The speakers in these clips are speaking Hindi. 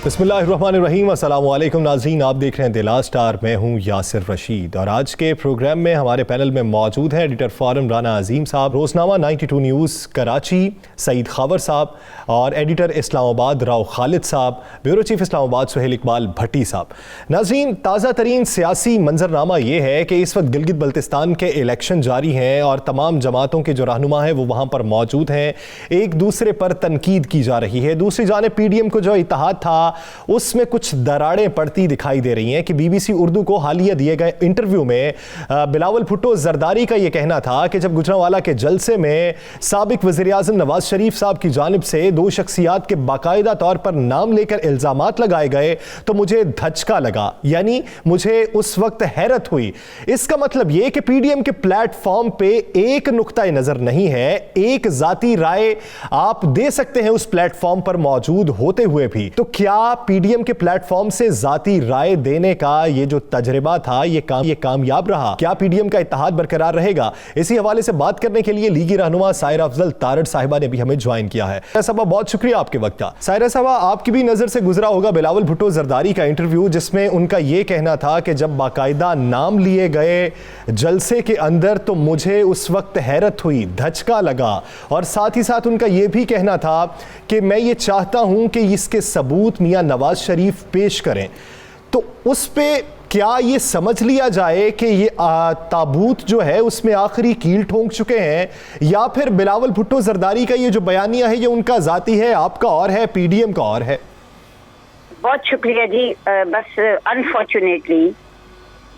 बिस्मिल्लाहिर्रहमानिर्रहीम, अस्सलामुअलैकुम नाज़रीन, आप देख रहे हैं दिला स्टार। मैं हूं यासिर रशीद और आज के प्रोग्राम में हमारे पैनल में मौजूद हैं एडिटर फोरम राना अजीम साहब, रोज़नामा 92 न्यूज़ कराची सईद खावर साहब और एडिटर इस्लामाबाद राव खालिद साहब, ब्यूरो चीफ इस्लामाबाद सुहेल इकबाल भट्टी साहब। नाज़रीन, ताज़ा तरीन सियासी मंजरनामा ये है कि इस वक्त गिलगित बल्तिस्तान के इलेक्शन जारी हैं और तमाम जमातों के जो रहनुमा हैं वो वहाँ पर मौजूद हैं। एक दूसरे पर तनकीद की जा रही है। दूसरी जानिब PDM को जो इत्तेहाद था उसमें कुछ दरारें पड़ती दिखाई दे रही हैं कि BBC उर्दू को हालिया दिए गए इंटरव्यू में बिलावल भुट्टो जरदारी का यह कहना था कि जब गुजरांवाला के जलसे में साबिक वज़ीर-ए-आज़म नवाज शरीफ साहब की जानिब से दो शख्सियात के बाकायदा तौर पर नाम लेकर इल्जामात लगाए गए तो मुझे धचका लगा, यानी मुझे उस वक्त हैरत हुई। इसका मतलब यह कि PDM के प्लेटफॉर्म पे एक नुक्ता नजर नहीं है, एक जाती राय आप दे सकते हैं उस प्लेटफॉर्म पर मौजूद होते हुए भी। तो क्या PDM के प्लेटफॉर्म से जाती राय देने का ये जो तजर्बा था ये कामयाब रहा? क्या PDM का इत्तेहाद बरकरार रहेगा? इसी हवाले से बात करने के लिए लीगी रहनुमा सायरा अफजल तारड़ साहिबा ने भी हमें ज्वाइन किया है। साहबा, बहुत शुक्रिया आपके वक्त का। सायरा साहबा, आपकी भी नजर से गुजरा होगा बिलावल भुट्टो जरदारी का इंटरव्यू, जिसमें उनका यह कहना था कि जब बाकायदा नाम लिए गए जलसे के अंदर तो मुझे उस वक्त हैरत हुई, धचका लगा, और साथ ही साथ उनका यह भी कहना था कि मैं ये चाहता हूं कि इसके सबूत मियां नवाज शरीफ पेश करें। तो उस पे क्या ये समझ लिया जाए कि ये ताबूत जो है उसमें आखिरी कील ठोंक चुके हैं, या फिर बिलावल भुट्टो जरदारी का ये जो बयानिया है ये उनका जाती है, आपका और है, PDM का और है? बहुत शुक्रिया जी। बस अनफॉर्चुनेटली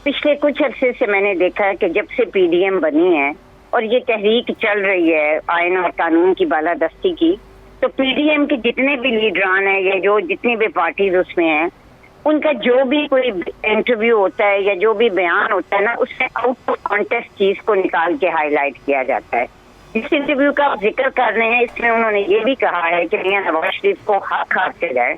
पिछले कुछ अरसे से मैंने देखा है कि जब से PDM बनी है और ये तहरीक चल रही है आईन और कानून की बालादस्ती की, तो PDM के जितने भी लीडरान हैं या जो जितनी भी पार्टीज उसमें हैं, उनका जो भी कोई इंटरव्यू होता है या जो भी बयान होता है ना, उसमें आउट ऑफ कॉन्टेक्स्ट चीज को निकाल के हाईलाइट किया जाता है। जिस इंटरव्यू का आप जिक्र कर रहे हैं इसमें उन्होंने ये भी कहा है कि मियां नवाज शरीफ को हक हासिल है,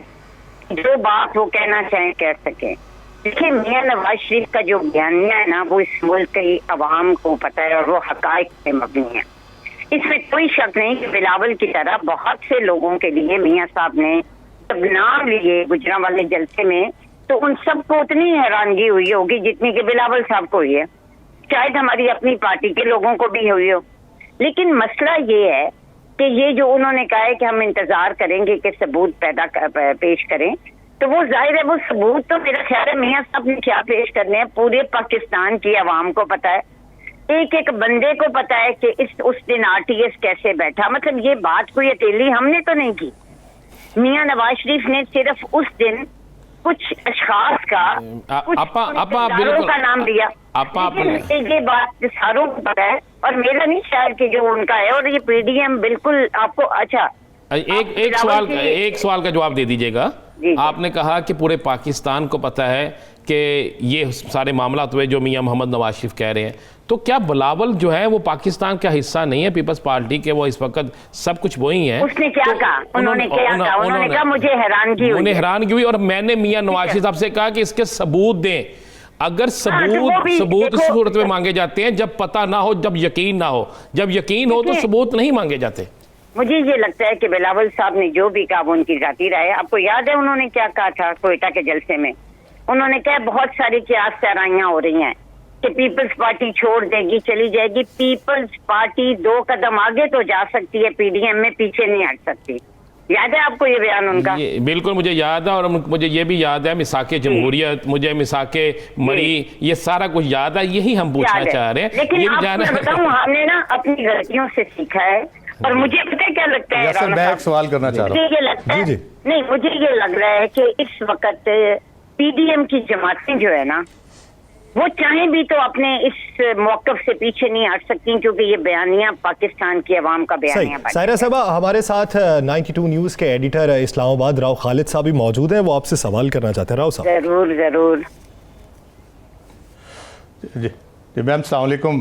जो बात वो कहना चाहें कह सकें। देखिए, मियां नवाज शरीफ का जो बयानिया है ना वो इस मुल्क की अवाम को पता है और वो हकायक पे मबनी है। इसमें कोई शक नहीं कि बिलावल की तरह बहुत से लोगों के लिए मियां साहब ने जब नाम लिए गुजरांवाले जलसे में तो उन सबको उतनी हैरानगी हुई होगी जितनी कि बिलावल साहब को हुई है, शायद हमारी अपनी पार्टी के लोगों को भी हुई हो। लेकिन मसला ये है कि ये जो उन्होंने कहा है कि हम इंतजार करेंगे कि सबूत पेश करें, तो वो जाहिर है वो सबूत तो मेरा ख्याल है मियां साहब ने क्या पेश करने हैं पूरे पाकिस्तान की आवाम को पता है, एक एक बंदे को पता है कि उस दिन RTS कैसे बैठा। मतलब ये बात कोई अकेली हमने तो नहीं की, मियां नवाज शरीफ ने सिर्फ उस दिन कुछ अशखास का कुछ का नाम दिया। ये बात सारों को पता है और मेरा नहीं ख्याल कि जो उनका है, और ये PDM बिल्कुल आपको अच्छा एक सवाल का जवाब दे दीजिएगा। आपने कहा कि पूरे पाकिस्तान को पता है कि ये सारे मामला हुए जो मियां मोहम्मद नवाज शरीफ कह रहे हैं, तो क्या बिलावल जो है वो पाकिस्तान का हिस्सा नहीं है पीपल्स पार्टी के? वो इस वक्त सब कुछ वही है। उसने क्या कहा? उन्होंने कहा मुझे हैरानगी हुई। उन्हें हैरानगी हुई और मैंने मियां नवाज शरीफ साहब से कहा कि इसके सबूत दें। अगर सबूत इस सूरत में मांगे जाते हैं जब पता ना हो, जब यकीन ना हो। जब यकीन हो तो सबूत नहीं मांगे जाते। मुझे ये लगता है कि बिलावल साहब ने जो भी कहा वो उनकी जाती राय है। आपको याद है उन्होंने क्या कहा था कोयटा के जलसे में? उन्होंने कहा बहुत सारी कियास सराहियां हो रही हैं कि पीपल्स पार्टी छोड़ देगी, चली जाएगी। पीपल्स पार्टी 2 कदम आगे तो जा सकती है, PDM में पीछे नहीं हट सकती। याद है आपको ये बयान उनका? बिल्कुल मुझे याद है, और मुझे ये भी याद है मिसाके जमहूरियत, मुझे मिसाके मरी, ये सारा कुछ याद है। यही हम पूछना चाह रहे हैं। लेकिन आपको बताऊं, हमने ना अपनी गलतियों से सीखा है। और मुझे पता है क्या लगता है, मैं एक सवाल करना चाह रहा हूं। मुझे ये लगता है नहीं, मुझे ये लग रहा है कि इस वक्त PDM की जमातें जो है ना वो चाहे भी तो अपने इस मौकफ से पीछे नहीं हट सकती, क्योंकि ये बयानिया पाकिस्तान की आवाम का बयानिया। सायरा साहबा, हमारे साथ 92 न्यूज़ के एडिटर इस्लामाबाद राव खालिद साहब भी मौजूद हैं, वो आपसे सवाल करना चाहते हैं। राव साहब। जरूर जरूर जी मैम, अस्सलाम वालेकुम,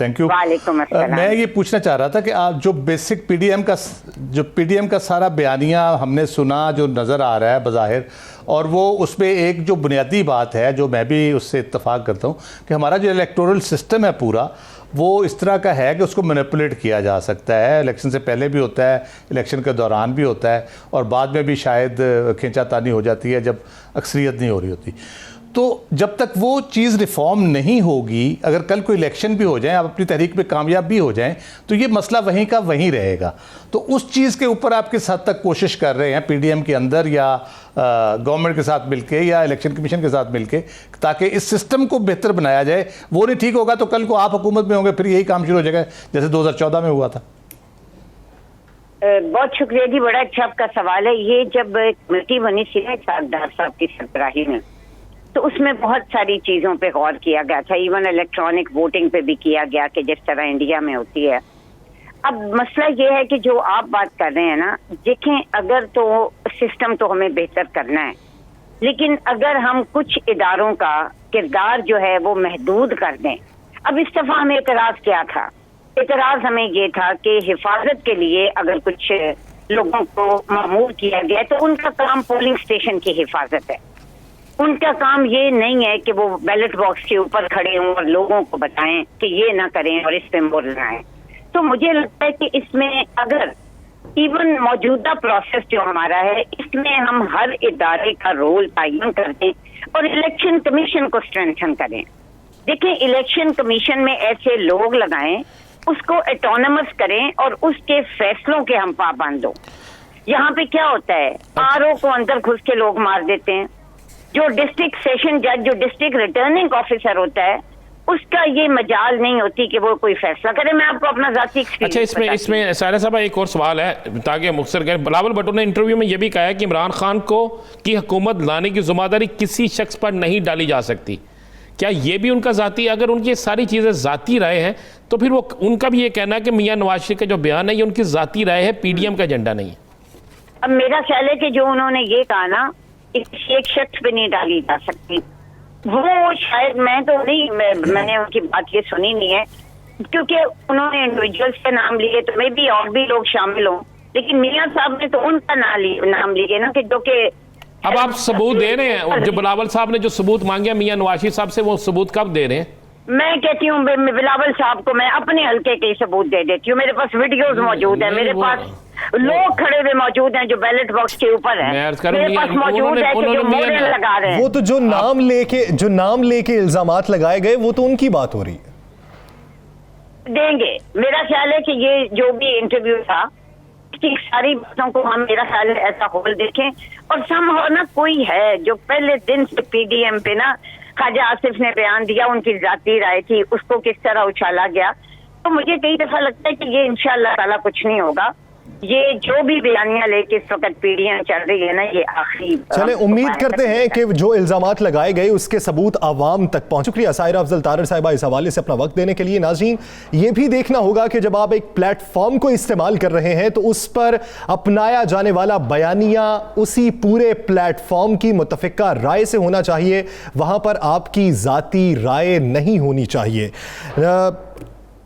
थैंक यू। वालेकुम अस्सलाम। मैं ये पूछना चाह रहा था कि आप जो बेसिक PDM का सारा बयानिया हमने सुना जो नज़र आ रहा है बज़ाहिर, और वो उसमें एक जो बुनियादी बात है जो मैं भी उससे इत्तफाक करता हूँ कि हमारा जो इलेक्टोरल सिस्टम है पूरा, वो इस तरह का है कि उसको मैनिपुलेट किया जा सकता है। इलेक्शन से पहले भी होता है, इलेक्शन के दौरान भी होता है, और बाद में भी शायद खींचातानी हो जाती है जब अक्सरियत नहीं हो रही होती। तो जब तक वो चीज़ रिफॉर्म नहीं होगी, अगर कल कोई इलेक्शन भी हो जाए, आप अपनी तहरीक में कामयाब भी हो जाएं, तो ये मसला वहीं का वहीं रहेगा। तो उस चीज़ के ऊपर आप किस हद तक कोशिश कर रहे हैं पीडीएम के अंदर, या गवर्नमेंट के साथ मिलके, या इलेक्शन कमीशन के साथ मिलके, ताकि इस सिस्टम को बेहतर बनाया जाए? वो नहीं ठीक होगा तो कल को आप हुकूमत में होंगे, फिर यही काम शुरू हो जाएगा जैसे 2014 में हुआ था। बहुत शुक्रिया जी, बड़ा अच्छा आपका सवाल है। ये जब कमेटी बनी थी ना डार साहब की सरबराही में, तो उसमें बहुत सारी चीजों पे गौर किया गया था। इवन इलेक्ट्रॉनिक वोटिंग पे भी किया गया कि जिस तरह इंडिया में होती है। अब मसला ये है कि जो आप बात कर रहे हैं ना, देखें, अगर तो सिस्टम तो हमें बेहतर करना है, लेकिन अगर हम कुछ इदारों का किरदार जो है वो महदूद कर दें। अब इस दफा हमें एतराज क्या था? एतराज हमें ये था कि हिफाजत के लिए अगर कुछ लोगों को मामूर किया गया तो उनका काम पोलिंग स्टेशन की हिफाजत है। उनका काम ये नहीं है कि वो बैलेट बॉक्स के ऊपर खड़े हों और लोगों को बताएं कि ये ना करें और इस पे मोहर लगाएं। तो मुझे लगता है कि इसमें अगर इवन मौजूदा प्रोसेस जो हमारा है, इसमें हम हर इदारे का रोल तयन कर दें और इलेक्शन कमीशन को स्ट्रेंथन करें। देखें, इलेक्शन कमीशन में ऐसे लोग लगाएं, उसको ऑटोनमस करें और उसके फैसलों के हम पाबंद हो। यहाँ पे क्या होता है, आरओ को अंदर घुस के लोग मार देते हैं। जो डिस्ट्रिक्ट सेशन जज, जो डिस्ट्रिक्ट रिटर्निंग ऑफिसर होता है, उसका ये मजाल नहीं होती कि वो कोई फैसला करे। मैं आपको अपना जाती एक्सपीरियंस अच्छा, इसमें सायरा साहब एक और सवाल है ताकि मुख्तसर करें। बिलावल भुट्टो ने इंटरव्यू में ये भी कहा है कि इमरान खान को की हुकूमत लाने की जिम्मेदारी किसी शख्स पर नहीं डाली जा सकती। क्या ये भी उनका जाती, अगर उनकी सारी चीज़ें जाती राय हैं, तो फिर वो उनका भी ये कहना है कि मियां नवाज शरीफ का जो बयान है ये उनकी जाती राय है, पीडीएम का एजेंडा नहीं है? अब मेरा ख्याल है कि जो उन्होंने ये कहा ना, एक शख्स पे नहीं डाली जा सकती, वो शायद, मैं तो नहीं, मैंने उनकी बात ये सुनी नहीं है, क्योंकि उन्होंने इंडिविजुअल्स के नाम लिए, तो मे भी और भी लोग शामिल हों, लेकिन मियां साहब ने तो उनका नाम लिए ना, कि जो कि अब आप सबूत दे रहे हैं। जो बिलावल साहब ने जो सबूत मांगे मियां नवाज शरीफ साहब से, वो सबूत कब दे रहे हैं? मैं कहती हूँ बिलावल साहब को मैं अपने हल्के के सबूत दे देती हूँ। मेरे पास वीडियोस मौजूद है, मेरे पास लोग खड़े हुए मौजूद हैं जो बैलेट बॉक्स के ऊपर है, मेरे पास मौजूद है कि जो मोहरें लगा रहे हैं। वो तो जो नाम लेके इल्जामात लगाए गए, वो तो उनकी बात हो रही है। देंगे, मेरा ख्याल है कि ये जो भी इंटरव्यू था, इसकी सारी बातों को हम, मेरा ख्याल है, ऐसा होल देखें। और समहाउ ना कोई है जो पहले दिन से पीडीएम पे ना, ख्वाजा आसिफ ने बयान दिया, उनकी जाती राय थी, उसको किस तरह उछाला गया। तो मुझे कई दफा लगता है कि ये इंशाअल्लाह ताला कुछ नहीं होगा। ये जो भी बयानियां लेके इस वक्त पीढ़ियां चल रही है ना, ये आखिरी। चले, उम्मीद करते हैं कि जो इल्जामात लगाए गए उसके सबूत आवाम तक पहुंच। शुक्रिया सायरा अफजल तारर साहिबा इस हवाले से अपना वक्त देने के लिए। नाज़रीन, ये भी देखना होगा कि जब आप एक प्लेटफॉर्म को इस्तेमाल कर रहे हैं तो उस पर अपनाया जाने वाला बयानिया उसी पूरे प्लेटफॉर्म की मुतफ़िका राय से होना चाहिए, वहां पर आपकी ज़ाती राय नहीं होनी चाहिए।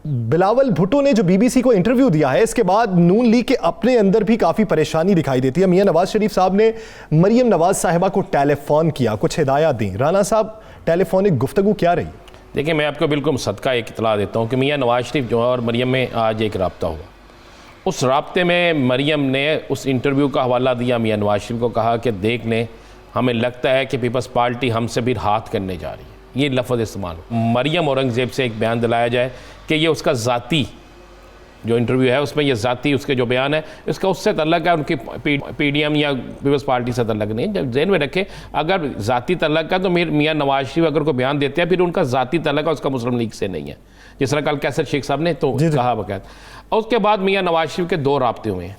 बिलावल भुट्टो ने जो बीबीसी को इंटरव्यू दिया है, इसके बाद नून लीग के अपने अंदर भी काफ़ी परेशानी दिखाई देती है। मियां नवाज शरीफ साहब ने मरियम नवाज साहिबा को टेलीफोन किया, कुछ हिदायत दी। राना साहब, टेलीफोनिक गुफ्तगू क्या रही? देखिए, मैं आपको बिल्कुल सदका एक इतला देता हूँ कि मियां नवाज शरीफ जो है और मरियम में आज एक रब्ता हुआ। उस रब्ते में मरियम ने उस इंटरव्यू का हवाला दिया मियां नवाज शरीफ को, कहा कि देख लें, हमें लगता है कि पीपल्स पार्टी हमसे भी हाथ करने जा रही है। ये लफ्ज़ इस्तेमाल, मरियम औरंगज़ेब से एक बयान दिलाया जाए कि ये उसका ज़ाती जो इंटरव्यू है उसमें ये ज़ाती उसके जो बयान है इसका उससे तल्लक है, उनकी पीडीएम या पीपल्स पार्टी से तल्लक नहीं। जब ज़हन में रखें, अगर ज़ाती तल्लक है तो मियां नवाज शरीफ अगर कोई बयान देते हैं फिर उनका ज़ाती तल्लक है, उसका मुस्लिम लीग से नहीं है, जिस तरह कल कैसर शेख साहब ने तो कहा बकायद। और उसके बाद मियां नवाज शरीफ के दो राब्ते हुए हैं।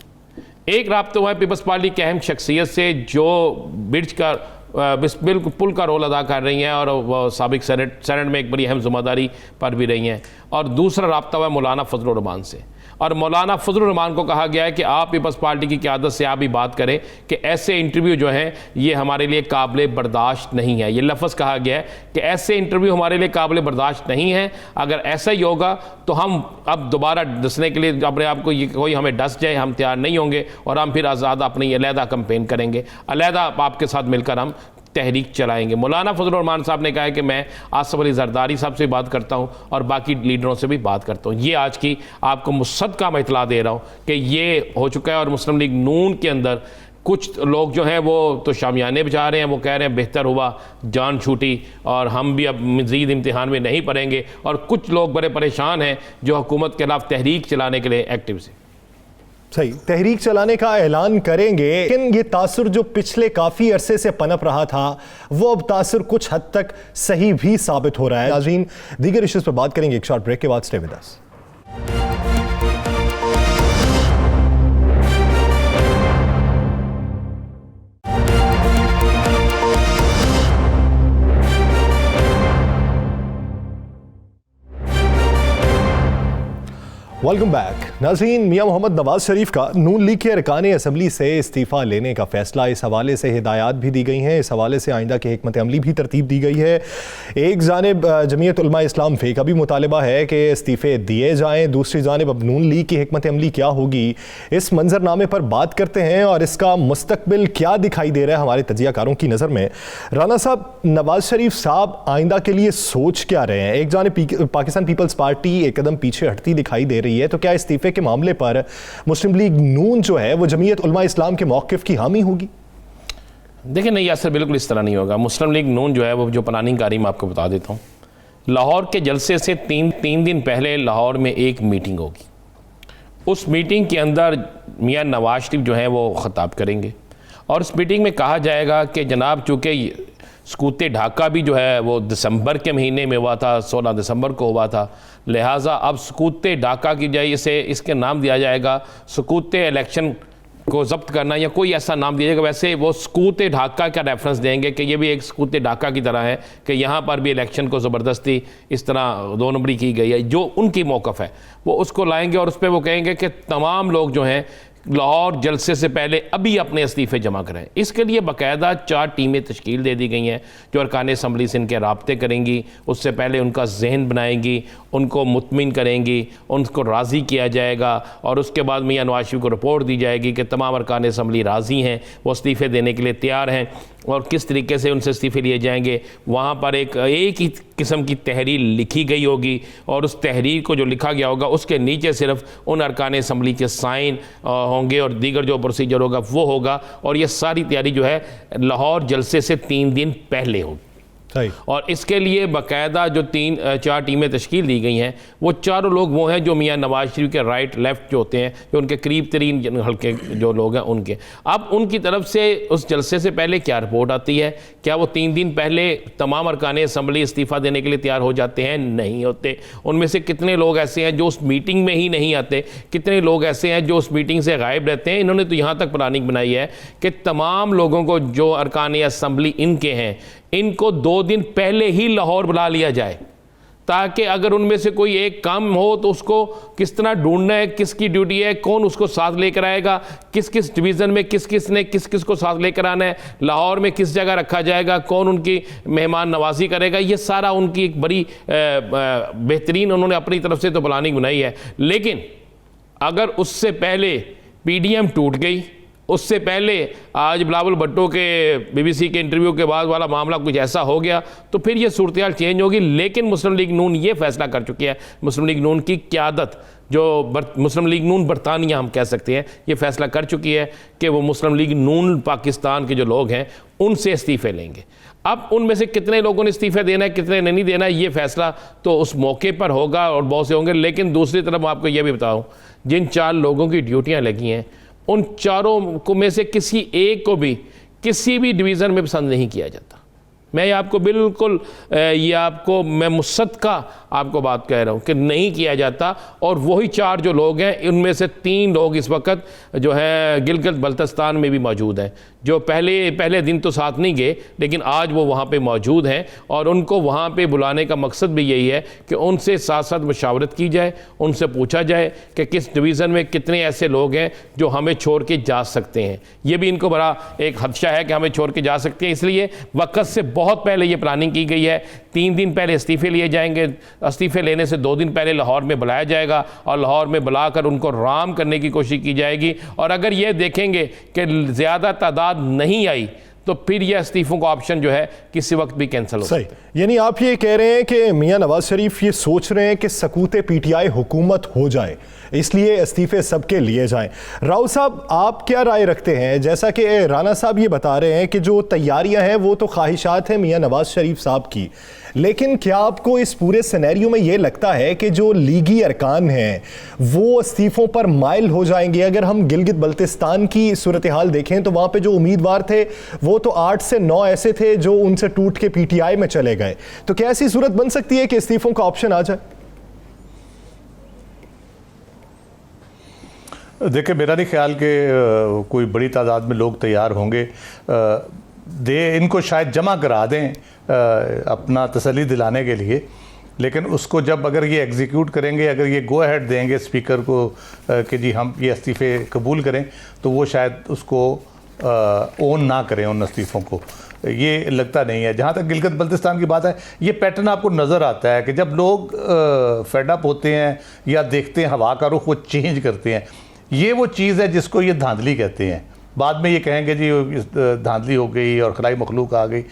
एक राब्ता हुआ है पीपल्स पार्टी की अहम शख्सियत से जो ब्रिज का बिल्कुल पुल का रोल अदा कर रही हैं और वो साबिक सेनेट में एक बड़ी अहम जिम्मेदारी पर भी रही हैं। और दूसरा राब्ता हुआ मौलाना फजलुर रहमान से, और मौलाना फजलुर रहमान को कहा गया है कि आप पीपल्स पार्टी की क़यादत से आप भी बात करें कि ऐसे इंटरव्यू जो हैं ये हमारे लिए काबिल बर्दाश्त नहीं है। ये लफ्ज़ कहा गया है कि ऐसे इंटरव्यू हमारे लिए काबिल बर्दाश्त नहीं है, अगर ऐसा ही होगा तो हम अब दोबारा डसने के लिए अपने आप को कोई हमें डस जाए हम तैयार नहीं होंगे, और हम फिर आज़ाद अपनी अलहदा कंपेन करेंगे, अलहदा आपके साथ मिलकर हम तहरीक चलाएंगे। मौलाना फजल रहमान साहब ने कहा है कि मैं आसिफ अली जरदारी साहब से बात करता हूँ और बाकी लीडरों से भी बात करता हूँ। ये आज की आपको मुसद्दका मैं इतला दे रहा हूँ कि ये हो चुका है। और मुस्लिम लीग नून के अंदर कुछ लोग जो हैं वो तो शामियाने बचा रहे हैं, वो कह रहे हैं बेहतर हुआ जान छूटी और हम भी अब मज़ीद इम्तिहान में नहीं पढ़ेंगे, और कुछ लोग बड़े परेशान हैं जो हुकूमत के खिलाफ तहरीक चलाने के लिए एक्टिव से सही तहरीक चलाने का ऐलान करेंगे। लेकिन ये तासुर जो पिछले काफ़ी अरसे से पनप रहा था वो अब तासुर कुछ हद तक सही भी साबित हो रहा है। नाज़रीन, दीगर इश्यूज़ पर बात करेंगे एक शॉर्ट ब्रेक के बाद। Stay with us. Welcome back. नाज़रीन, मियां मोहम्मद नवाज शरीफ का नून लीग के अरकान असम्बली से इस्तीफ़ा लेने का फैसला, इस हवाले से हिदायत भी दी गई हैं, इस हवाले से आइंदा की हिकमत अमली भी तरतीब दी गई है। एक जानिब जमीयत उलमा इस्लाम फे का भी मुतालबा है कि इस्तीफ़े दिए जाएँ, दूसरी जानिब अब नून लीग की हिकमत अमली क्या होगी, इस मंजरनामे पर बात करते हैं और इसका मुस्तकबिल क्या दिखाई दे रहा है हमारे तजियाकारों की नज़र में। राना साहब, नवाज शरीफ साहब आइंदा के लिए सोच क्या रहे हैं? एक जानिब पाकिस्तान पीपल्स पार्टी एक कदम पीछे हटती दिखाई दे रही है, तो क्या इस्तीफे के मामले पर मुस्लिम लीग नून जो है वो जमीयत उलमा इस्लाम के मौक़िफ़ की हामी होगी? देखिए नहीं यासर, बिल्कुल इस तरह नहीं होगा। मुस्लिम लीग नून जो है वो जो प्लानिंग कारी मैं आपको बता देता हूँ, लाहौर के जलसे से तीन दिन पहले लाहौर में एक मीटिंग होगी। उस मीटिंग के अंदर मियाँ नवाज शरीफ जो है वो ख़िताब करेंगे और उस मीटिंग में कहा जाएगा कि जनाब चूँकि सकूते ढाका भी जो है वो दिसंबर के महीने में हुआ था, 16 दिसंबर को हुआ था, लिहाजा अब सकूते ढाका की जगह से इसके नाम दिया जाएगा सकूते इलेक्शन को ज़ब्त करना, या कोई ऐसा नाम दिया जाएगा। वैसे वो सकूते ढाका का रेफरेंस देंगे कि ये भी एक सकूते ढाका की तरह है कि यहाँ पर भी इलेक्शन को ज़बरदस्ती इस तरह 2 नंबरी की गई है। जो उनकी मौक़िफ़ है वो उसको लाएंगे और उस पर वो कहेंगे कि तमाम लोग जो हैं लाहौर जलसे से पहले अभी अपने इस्तीफ़े जमा कराएं। इसके लिए बाकायदा 4 टीमें तश्कील दे दी गई हैं जो अरकान असम्बली से इनके राब्ते करेंगी, उससे पहले उनका जहन बनाएंगी, उनको मुतमिन करेंगी, उनको राज़ी किया जाएगा और उसके बाद मियां नवाज शरीफ को रिपोर्ट दी जाएगी कि तमाम अरकान असम्बली राज़ी हैं, वो इस्तीफ़े देने के लिए तैयार हैं और किस तरीके से उनसे इस्तीफ़े लिए जाएंगे। वहाँ पर एक ही किस्म की तहरीर लिखी गई होगी और उस तहरीर को जो लिखा गया होगा उसके नीचे सिर्फ उन अरकान असम्बली के साइन होंगे और दीगर जो प्रोसीजर होगा वो होगा। और ये सारी तैयारी जो है लाहौर जलसे से 3 दिन पहले होगी और इसके लिए बाकायदा जो 4 टीमें तश्कील दी गई हैं वो चारों लोग वो हैं जो मियां नवाज शरीफ के राइट लेफ़्ट जो होते हैं, जो उनके करीब तरीन हल्के जो लोग हैं उनके। अब उनकी तरफ से उस जलसे से पहले क्या रिपोर्ट आती है? क्या वो 3 दिन पहले तमाम अरकान असम्बली इस्तीफ़ा देने के लिए तैयार हो जाते हैं? नहीं होते। उनमें से कितने लोग ऐसे हैं जो उस मीटिंग में ही नहीं आते, कितने लोग ऐसे हैं जो उस मीटिंग से गायब रहते हैं। इन्होंने तो यहाँ तक प्लानिंग बनाई है कि तमाम लोगों को जो अरकान असम्बली इनके हैं इनको 2 दिन पहले ही लाहौर बुला लिया जाए ताकि अगर उनमें से कोई एक काम हो तो उसको किस तरह ढूंढना है, किसकी ड्यूटी है, कौन उसको साथ लेकर आएगा, किस किस डिवीज़न में किस किस ने किस किस को साथ लेकर आना है, लाहौर में किस जगह रखा जाएगा, कौन उनकी मेहमान नवाजी करेगा। ये सारा उनकी एक बड़ी बेहतरीन उन्होंने अपनी तरफ से तो प्लानिंग बनाई है। लेकिन अगर उससे पहले PDM टूट गई, उससे पहले आज बिलावल भुट्टो के BBC के इंटरव्यू के बाद वाला मामला कुछ ऐसा हो गया तो फिर ये सूरत हाल चेंज होगी। लेकिन मुस्लिम लीग नून ये फैसला कर चुकी है, मुस्लिम लीग नून की क़यादत जो मुस्लिम लीग नून बरतानिया हम कह सकते हैं, ये फैसला कर चुकी है कि वो मुस्लिम लीग नून पाकिस्तान के जो लोग हैं उनसे इस्तीफ़े लेंगे। अब उनमें से कितने लोगों ने इस्तीफ़े देना है, कितने ने नहीं देना है, ये फैसला तो उस मौके पर होगा और बहुत से होंगे। लेकिन दूसरी तरफ मैं आपको ये भी बताऊँ, जिन 4 लोगों की ड्यूटियाँ लगी हैं उन चारों को में से किसी एक को भी किसी भी डिवीज़न में पसंद नहीं किया जाता। मैं आपको बिल्कुल ये आपको मैं मुसद्दका आपको बात कह रहा हूँ कि नहीं किया जाता। और वही 4 जो लोग हैं उनमें से 3 लोग इस वक्त जो है गिलगित बल्तिस्तान में भी मौजूद हैं, जो पहले दिन तो साथ नहीं गए लेकिन आज वो वहाँ पे मौजूद हैं और उनको वहाँ पे बुलाने का मकसद भी यही है कि उनसे साथ साथ मशावरत की जाए, उनसे पूछा जाए कि किस डिवीज़न में कितने ऐसे लोग हैं जो हमें छोड़ के जा सकते हैं। ये भी इनको बड़ा एक खदशा है कि हमें छोड़ के जा सकते हैं, इसलिए वक्त से बहुत पहले ये प्लानिंग की गई है। 3 दिन पहले इस्तीफ़े लिए जाएंगे, इस्तीफ़े लेने से 2 दिन पहले लाहौर में बुलाया जाएगा और लाहौर में बुलाकर उनको राम करने की कोशिश की जाएगी। और अगर ये देखेंगे कि ज़्यादा तादाद नहीं आई तो फिर यह इस्तीफों का ऑप्शन जो है किसी वक्त भी कैंसिल हो सकता है। सही, यानी आप ये कह रहे हैं कि मियां नवाज शरीफ ये सोच रहे हैं कि सकूते पीटीआई हुकूमत हो जाए, इसलिए इस्तीफे सबके लिए जाएं। राव साहब, आप क्या राय रखते हैं? जैसा कि राना साहब ये बता रहे हैं कि जो तैयारियां हैं वो तो ख्वाहिशात हैं मियां नवाज शरीफ साहब की, लेकिन क्या आपको इस पूरे सिनेरियो में ये लगता है कि जो लीगी अरकान हैं वो इस्तीफों पर माइल हो जाएंगे? अगर हम गिलगित बल्तिस्तान की सूरत हाल देखें तो वहाँ पे जो उम्मीदवार थे वो तो 8 से 9 ऐसे थे जो उनसे टूट के पीटीआई में चले गए। तो क्या ऐसी सूरत बन सकती है कि इस्तीफों का ऑप्शन आ जाए? देखिए, मेरा नहीं ख्याल कि कोई बड़ी तादाद में लोग तैयार होंगे। इनको शायद जमा करा दें अपना तसल्ली दिलाने के लिए, लेकिन उसको जब अगर ये एग्जीक्यूट करेंगे, अगर ये गो अहेड देंगे स्पीकर को कि जी हम ये इस्तीफ़े कबूल करें, तो वो शायद उसको ओन ना करें उन इस्तीफ़ों को। ये लगता नहीं है। जहाँ तक गिलगित बल्तिस्तान की बात है, ये पैटर्न आपको नज़र आता है कि जब लोग फेडअप होते हैं या देखते हैं हवा का रुख, वो चेंज करते हैं। ये वो चीज़ है जिसको ये धांधली कहते हैं। बाद में ये कहेंगे जी धांधली हो गई और खलाई मखलूक आ गई।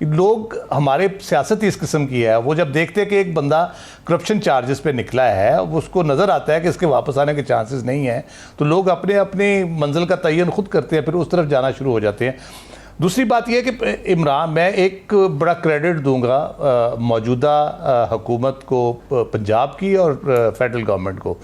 लोग, हमारे सियासत ही इस किस्म की है, वो जब देखते हैं कि एक बंदा करप्शन चार्जेस पे निकला है, उसको नज़र आता है कि इसके वापस आने के चांसेस नहीं हैं, तो लोग अपने अपनी मंजिल का तयन खुद करते हैं, फिर उस तरफ जाना शुरू हो जाते हैं। दूसरी बात यह है कि इमरान, मैं एक बड़ा क्रेडिट दूंगा मौजूदा हुकूमत को, पंजाब की और फेडरल गवर्नमेंट को।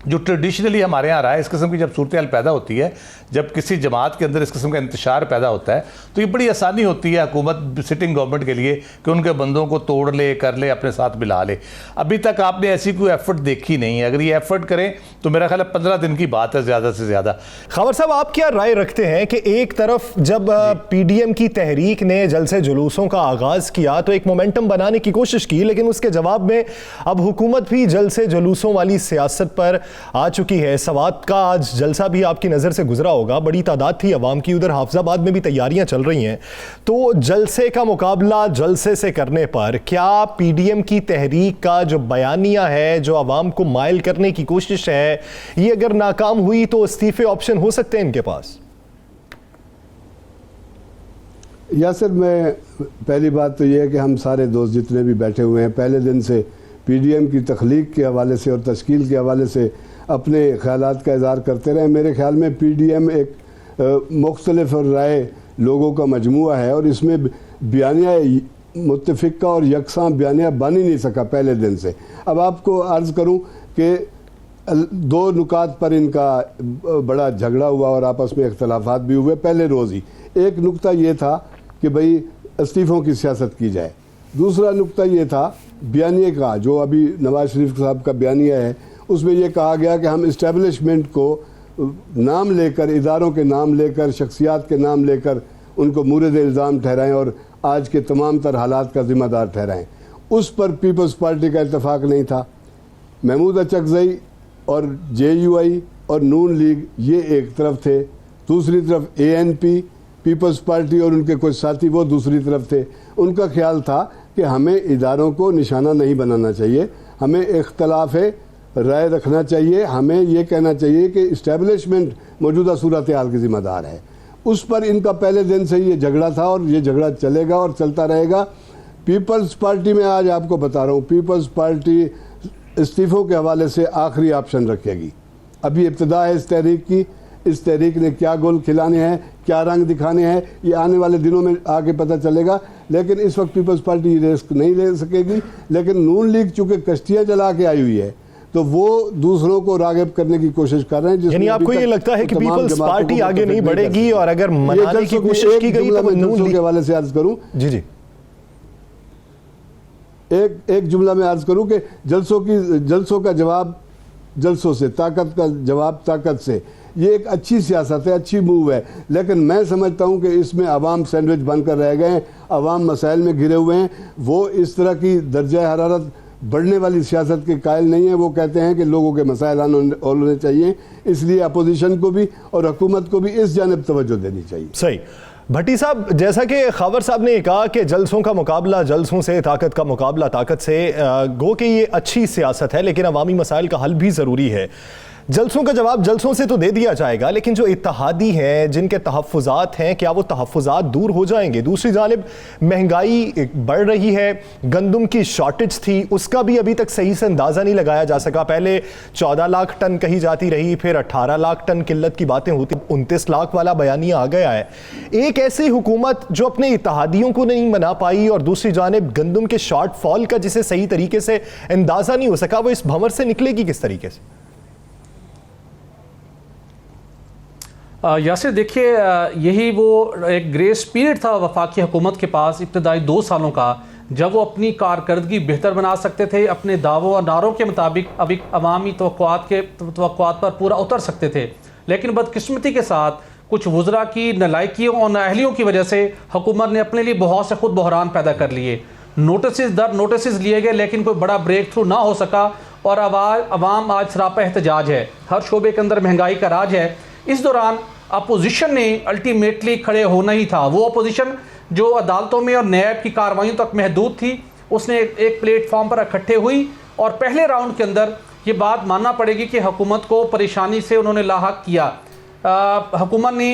जो ट्रेडिशनली हमारे यहाँ रहा है, इस किस्म की जब सूरत हाल पैदा होती है, जब किसी जमात के अंदर इस किस्म का इंतशार पैदा होता है, तो ये बड़ी आसानी होती है हुकूमत, सिटिंग गवर्नमेंट के लिए कि उनके बंदों को तोड़ ले, कर ले, अपने साथ मिला ले। अभी तक आपने ऐसी कोई एफर्ट देखी नहीं है। अगर ये एफर्ट करें तो मेरा ख्याल है 15 दिन की बात है ज़्यादा से ज़्यादा। खबर साहब, आप क्या राय रखते हैं कि एक तरफ जब पीडीएम की तहरीक ने जलसे जुलूसों का आगाज़ किया तो एक मोमेंटम बनाने की कोशिश की, लेकिन उसके जवाब में अब हुकूमत भी जलसे जुलूसों वाली सियासत पर आ चुकी है। सवात का आज जलसा भी आपकी नज़र से गुजरा होगा, बड़ी तादाद थी अवाम की, उधर हाफिजाबाद में भी तैयारियां चल रही हैं। तो जलसे का मुकाबला जलसे से करने पर क्या पीडीएम की तहरीक का जो बयानिया है, जो अवाम को माइल करने की कोशिश है, ये अगर नाकाम हुई तो इस्तीफे ऑप्शन हो सकते हैं इनके पास? यासिर, मैं पहली बात तो ये है कि हम सारे दोस्त जितने भी बैठे हुए हैं, पहले दिन से पीडीएम की तख्लीक के हवाले से और तश्कील के हवाले से अपने ख़यालात का इज़हार करते रहे। मेरे ख्याल में पीडीएम एक मुख्तलिफ राय लोगों का मजमूआ है और इसमें बयानिया मुत्तफ़िक़ा और यकसां बयानिया बन ही नहीं सका पहले दिन से। अब आपको अर्ज़ करूं कि 2 नुकात पर इनका बड़ा झगड़ा हुआ और आपस में इख्तलाफात भी हुए पहले रोज़ ही। एक नुक्ता ये था कि भाई इस्तीफ़ों की सियासत की जाए, दूसरा नुक्ता ये था बयानिए का, जो अभी नवाज शरीफ साहब का बयानिया है, उसमें यह कहा गया कि हम इस्टेब्लिशमेंट को नाम लेकर, इदारों के नाम लेकर, शख्सियात के नाम लेकर उनको मूरद इल्ज़ाम ठहराएं और आज के तमाम तर हालात का ज़िम्मेदार ठहराएं। उस पर पीपल्स पार्टी का इत्तेफाक नहीं था। महमूद अचकज़ई और JUI और नून लीग ये एक तरफ थे, दूसरी तरफ ANP, पीपल्स पार्टी और उनके कुछ साथी वो दूसरी तरफ थे। उनका ख्याल था कि हमें इदारों को निशाना नहीं बनाना चाहिए, हमें इख्तलाफ राय रखना चाहिए, हमें ये कहना चाहिए कि इस्टेब्लिशमेंट मौजूदा सूरत हाल की ज़िम्मेदार है। उस पर इनका पहले दिन से ये झगड़ा था और ये झगड़ा चलेगा और चलता रहेगा। पीपल्स पार्टी में आज आपको बता रहा हूँ, पीपल्स पार्टी इस्तीफ़ों के हवाले से आखिरी ऑप्शन रखेगी। अभी इब्तिदा है इस तहरीक की, इस तहरीक ने क्या गोल खिलाने हैं, क्या रंग दिखाने हैं, ये आने वाले दिनों में आगे पता चलेगा। लेकिन इस वक्त पीपल्स पार्टी रिस्क नहीं ले सकेगी। लेकिन नून लीग चूँकि कश्तियाँ चला के आई हुई है तो वो दूसरों को राग़िब करने की कोशिश कर रहे हैं। यानी आपको ये लगता है कि पीपल्स पार्टी आगे नहीं बढ़ेगी और अगर मनाने की कोशिश की गई तो जलसों के हवाले से अर्ज करूं, जी एक जुमला में अर्ज करूं कि जलसों का जवाब जलसों से, ताकत का जवाब ताकत से, ये एक अच्छी सियासत है, अच्छी मूव है। लेकिन मैं समझता हूं कि इसमें अवाम सैंडविच बनकर रह गए हैं, अवाम मसाइल में घिरे हुए हैं। वो इस तरह की दर्जा हरारत बढ़ने वाली सियासत के कायल नहीं है। वो कहते हैं कि लोगों के मसाइल होने चाहिए, इसलिए अपोजिशन को भी और हुकूमत को भी इस जानिब तवज्जो देनी चाहिए। सही। भट्टी साहब, जैसा कि खबर साहब ने कहा कि जलसों का मुकाबला जलसों से, ताकत का मुकाबला ताकत से, गो कि ये अच्छी सियासत है लेकिन अवामी मसाइल का हल भी ज़रूरी है। जलसों का जवाब जलसों से तो दे दिया जाएगा, लेकिन जो इत्तेहादी हैं, जिनके तहफ़्फ़ुज़ात हैं, क्या वो तहफ़्फ़ुज़ात दूर हो जाएंगे? दूसरी जानिब महंगाई बढ़ रही है, गंदम की शॉर्टेज थी, उसका भी अभी तक सही से अंदाज़ा नहीं लगाया जा सका। पहले 14 लाख टन कही जाती रही, फिर 18 लाख टन किल्लत की बातें होती, 29 लाख वाला बयानिया आ गया है। एक ऐसी हुकूमत जो अपने इत्तेहादियों को नहीं मना पाई और दूसरी जानिब गंदम के शॉर्टफॉल का जिसे सही तरीके से अंदाज़ा नहीं हो सका, वो इस भंवर से निकलेगी किस तरीके से? यासिर देखिए, यही वो एक ग्रेस पीरियड था वफाकी हुकूमत के पास इब्तदाई 2 सालों का, जब वो अपनी कारकर्दगी बेहतर बना सकते थे, अपने दावों और नारों के मुताबिक अभी अवामी तवक्कुआत पर पूरा उतर सकते थे। लेकिन बदकिस्मती के साथ कुछ वज़रा की नलायकियों और नाअहलियों की वजह से हुकूमत ने अपने लिए बहुत से खुद बहरान पैदा कर लिए। नोटिस दर नोटिस लिए गए, लेकिन कोई बड़ा ब्रेक थ्रू ना हो सका और अवाम आज सरापा एहतजाज है। हर शोबे के अंदर महंगाई का राज है। इस दौरान अपोजिशन ने अल्टीमेटली खड़े होना ही था। वो अपोजिशन जो अदालतों में और नैब की कार्रवाइयों तक महदूद थी, उसने एक प्लेटफॉर्म पर इकट्ठे हुई और पहले राउंड के अंदर ये बात मानना पड़ेगी कि हुकूमत को परेशानी से उन्होंने लाहक किया। हुकूमत ने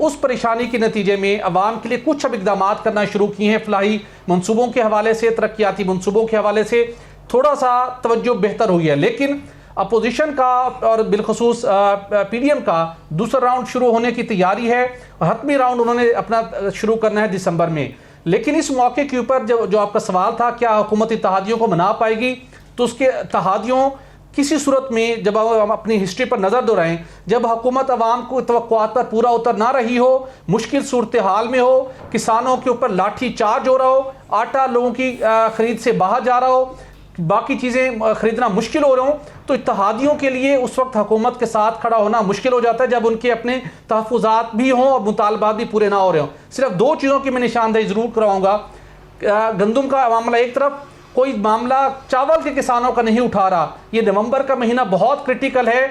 उस परेशानी के नतीजे में अवाम के लिए कुछ अब इक़दाम करना शुरू किए हैं। फलाही मनसूबों के हवाले से, तरक्याती मनसूबों के हवाले से थोड़ा सा तवज्जो बेहतर हुई है। लेकिन अपोजिशन का और बिलखसूस पीडीएम का दूसरा राउंड शुरू होने की तैयारी है। हतमी राउंड उन्होंने अपना शुरू करना है दिसंबर में। लेकिन इस मौके के ऊपर जो आपका सवाल था, क्या हुकूमत इत्तेहादियों को मना पाएगी, तो उसके इत्तेहादियों किसी सूरत में, जब हम अपनी हिस्ट्री पर नज़र दोहराएं, जब हुकूमत अवाम को तवक्कुआत पर पूरा उतर ना रही हो, मुश्किल सूरत हाल में हो, किसानों के ऊपर लाठी चार्ज हो रहा हो, आटा लोगों की ख़रीद से बाहर जा रहा हो, बाकी चीज़ें ख़रीदना मुश्किल हो रहा हो, तो इत्तेहादियों के लिए उस वक्त हुकूमत के साथ खड़ा होना मुश्किल हो जाता है, जब उनके अपने तहफ़्फ़ुज़ात भी हों और मुतालबात भी पूरे ना हो रहे हों। सिर्फ 2 चीज़ों की मैं निशानदेही ज़रूर कराऊँगा। गंदम का मामला एक तरफ, कोई मामला चावल के किसानों का नहीं उठा रहा। ये नवंबर का महीना बहुत क्रिटिकल है।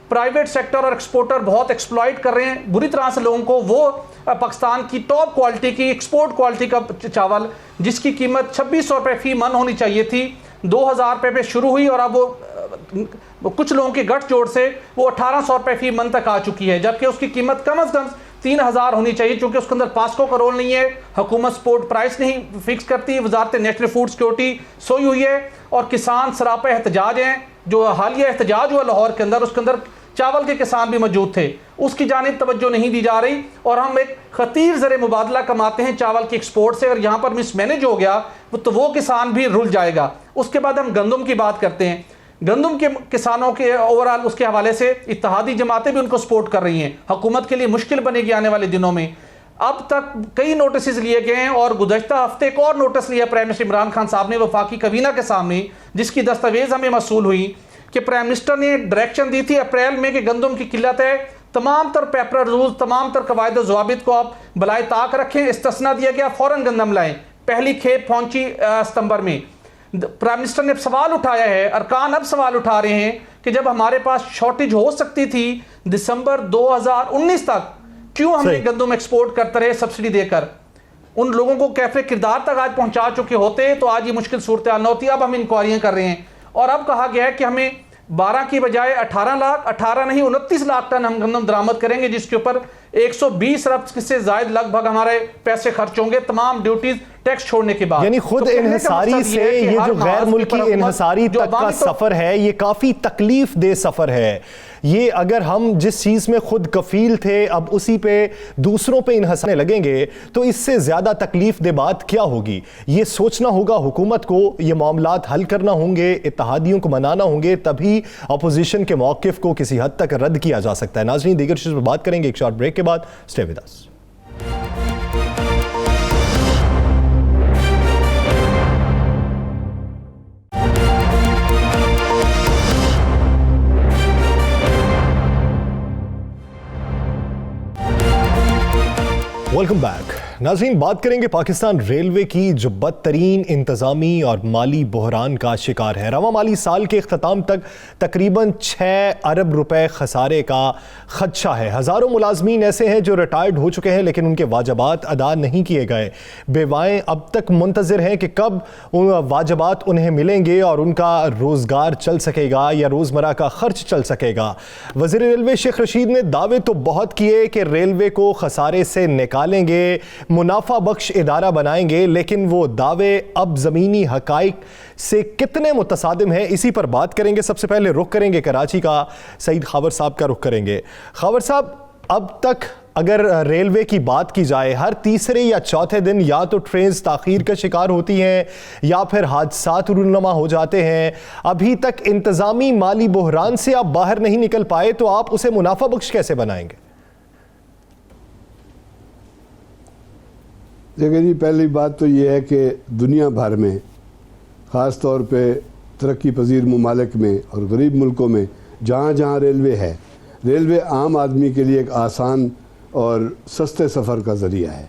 प्राइवेट सेक्टर और एक्सपोर्टर बहुत एक्सप्लॉइट कर रहे हैं बुरी तरह से लोगों को। वो पाकिस्तान की टॉप क्वालिटी की एक्सपोर्ट क्वालिटी का चावल, जिसकी कीमत 2600 रुपये फ़ी मन होनी चाहिए थी, 2000 रुपये पे शुरू हुई और अब वो कुछ लोगों के गठजोड़ से वो 1800 रुपये फ़ी मन तक आ चुकी है, जबकि उसकी कीमत कम अज़ कम 3000 होनी चाहिए, क्योंकि उसके अंदर पास्को का रोल नहीं है। हुकूमत सपोर्ट प्राइस नहीं फिक्स करती, वजारत नेशनल फूड सिक्योरिटी सोई हुई है और किसान सरापा एहतजाज हैं। जो हालिया एहतजाज हुआ लाहौर के अंदर, उसके अंदर चावल के किसान भी मौजूद थे, उसकी जानिब तवज्जो नहीं दी जा रही और हम एक खतीर ज़र मुबादला कमाते हैं चावल की एक्सपोर्ट से, और यहाँ पर मिसमैनेज हो गया तो वो किसान भी रुल जाएगा। उसके बाद हम गंदम की बात करते हैं। गंदम के किसानों के ओवरऑल उसके हवाले से इत्तेहादी जमातें भी उनको सपोर्ट कर रही हैं। हुकूमत के लिए मुश्किल बनेगी आने वाले दिनों में। अब तक कई नोटिस लिए गए हैं और गुज़श्ता हफ्ते एक और नोटिस लिया प्राइम मिनिस्टर इमरान खान साहब ने वफाकी कबीना के सामने, जिसकी दस्तावेज हमें मसूल हुई कि प्राइम मिनिस्टर ने डायरेक्शन दी थी अप्रैल में कि गंदम की किल्लत है, तमाम तर पेपर रूल्स, तमाम तर कवायद ज़वाबित को आप बलाए ताक रखें। इस्तिस्ना दिया गया, फ़ौरन गंदम लाएं। पहली खेप पहुंची सितंबर में। प्राइम मिनिस्टर ने सवाल उठाया है, अरकान अब सवाल उठा रहे हैं कि जब हमारे पास शॉर्टेज हो सकती थी दिसंबर 2019 तक, क्यों हमने गंदम एक्सपोर्ट करते रहे सब्सिडी देकर? उन लोगों को कैफे किरदार तक आज पहुंचा चुके होते तो आज ये मुश्किल सूरत हाल न होती। अब हम इंक्वायरियां कर रहे हैं और अब कहा गया है कि हमें 12 की बजाय 18 नहीं 29 लाख टन हम गंदम दरामद करेंगे, जिसके ऊपर 120 अरब से जायद लगभग हमारे पैसे खर्च होंगे तमाम ड्यूटीज टैक्स छोड़ने के बाद। यानी खुद इन्हिसारी से ये जो गैर मुल्की इन्हिसारी तक का सफर है, ये काफी तकलीफ दे सफर है। ये अगर हम जिस चीज में खुद कफील थे अब उसी पे दूसरों पे इन्हसाने लगेंगे तो इससे ज्यादा तकलीफ दे बात क्या होगी? ये सोचना होगा हुकूमत को, ये मामलात हल करना होंगे, इत्तेहादियों को मनाना होंगे, तभी अपोजिशन के मौकिफ को किसी हद तक रद्द किया जा सकता है। नाज़रीन, दीगर चीज़ पर बात करेंगे एक शॉर्ट ब्रेक के बाद। Stay with us. Welcome back. नाज़रीन, बात करेंगे पाकिस्तान रेलवे की, जो बदतरीन इंतज़ामी और माली बहरान का शिकार है। रवा माली साल के अख्ताम तक तकरीबन 6 अरब रुपए खसारे का खदशा है। हज़ारों मुलाजमीन ऐसे हैं जो रिटायर्ड हो चुके हैं लेकिन उनके वाजबात अदा नहीं किए गए। बेवाएँ अब तक मुंतज़िर हैं कि कब वाजबात उन्हें मिलेंगे और उनका रोज़गार चल सकेगा या रोज़मर्रा का खर्च चल सकेगा। वज़ीर रेलवे शेख रशीद ने दावे तो बहुत किए कि रेलवे को खसारे से निकालेंगे, मुनाफा बख्श इदारा बनाएंगे, लेकिन वो दावे अब ज़मीनी हकाइक से कितने मुतसादिम हैं, इसी पर बात करेंगे। सबसे पहले रुख करेंगे कराची का, सईद खावर साहब का रुख करेंगे। खावर साहब, अब तक अगर रेलवे की बात की जाए, हर तीसरे या चौथे दिन या तो ट्रेन ताख़ीर का शिकार होती हैं या फिर हादसात रूनुमा हो जाते हैं। अभी तक इंतज़ामी माली बहरान से आप बाहर नहीं निकल पाए, तो आप उसे मुनाफा बख्श कैसे बनाएंगे? देखिए जी, पहली बात तो ये है कि दुनिया भर में, ख़ास तौर पे तरक्की पजीर ममालिक में और गरीब मुल्कों में जहाँ जहाँ रेलवे है, रेलवे आम आदमी के लिए एक आसान और सस्ते सफ़र का ज़रिया है।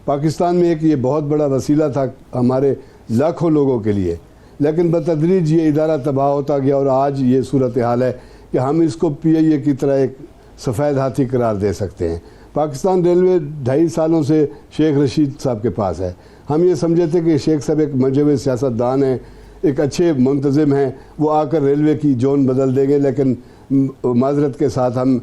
पाकिस्तान में एक ये बहुत बड़ा वसीला था हमारे लाखों लोगों के लिए, लेकिन बतदरीज ये इदारा तबाह होता गया और आज ये सूरत हाल है कि हम इसको PIA की तरह एक सफ़ेद हाथी करार दे सकते हैं। पाकिस्तान रेलवे 2.5 सालों से शेख रशीद साहब के पास है। हम ये समझे थे कि शेख साहब एक मंजे हुए सियासतदान हैं, एक अच्छे मुंतज़िम हैं, वो आकर रेलवे की जोन बदल देंगे, लेकिन माजरत के साथ हम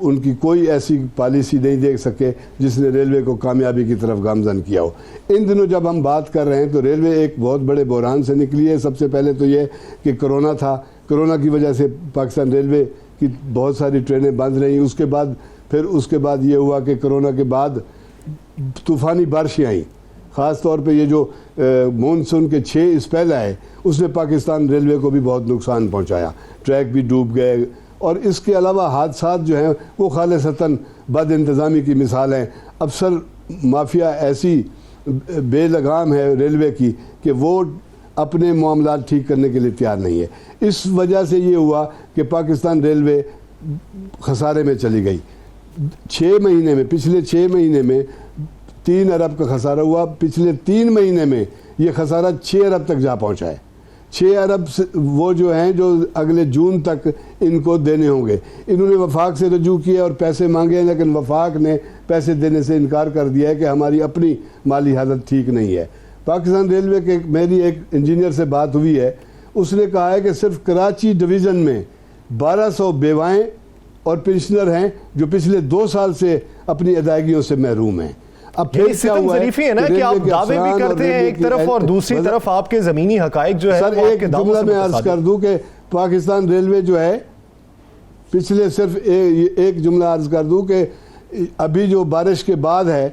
उनकी कोई ऐसी पॉलिसी नहीं देख सके जिसने रेलवे को कामयाबी की तरफ गामजन किया हो। इन दिनों जब हम बात कर रहे हैं तो रेलवे एक बहुत बड़े बहरान से निकली है। सबसे पहले तो ये कि कोरोना था, कोरोना की वजह से पाकिस्तान रेलवे की बहुत सारी ट्रेनें बंद रहीं। उसके बाद ये हुआ कि कोरोना के बाद तूफ़ानी बारिशें आई, ख़ास तौर पे ये जो मानसून के 6 स्पेल आए उसने पाकिस्तान रेलवे को भी बहुत नुकसान पहुंचाया। ट्रैक भी डूब गए और इसके अलावा हादसात जो हैं वो खालिसतन बद इंतज़ामी की मिसाल हैं। अफसर माफिया ऐसी बेलगाम है रेलवे की कि वो अपने मामलात ठीक करने के लिए तैयार नहीं है। इस वजह से ये हुआ कि पाकिस्तान रेलवे खसारे में चली गई। पिछले 6 महीने में 3 अरब का खसारा हुआ। पिछले 3 महीने में ये खसारा 6 अरब तक जा पहुंचा है। 6 अरब वो जो हैं जो अगले जून तक इनको देने होंगे। इन्होंने वफाक से रजू किया और पैसे मांगे हैं, लेकिन वफाक ने पैसे देने से इनकार कर दिया है कि हमारी अपनी माली हालत ठीक नहीं है। पाकिस्तान रेलवे के मेरी एक इंजीनियर से बात हुई है, उसने कहा है कि सिर्फ कराची डिवीज़न में 1200 बेवाएँ और पेंशनर हैं जो पिछले 2 साल से अपनी अदायगियों से महरूम हैं। अब फिर क्या हुआ है ना कि आप दावे भी करते हैं एक तरफ और दूसरी तरफ आपके ज़मीनी हकाइक जो है। सर, एक जुमला मैं अर्ज कर दूं कि पाकिस्तान रेलवे जो है पिछले सिर्फ एक जुमला अर्ज कर दूं कि अभी जो बारिश के बाद है,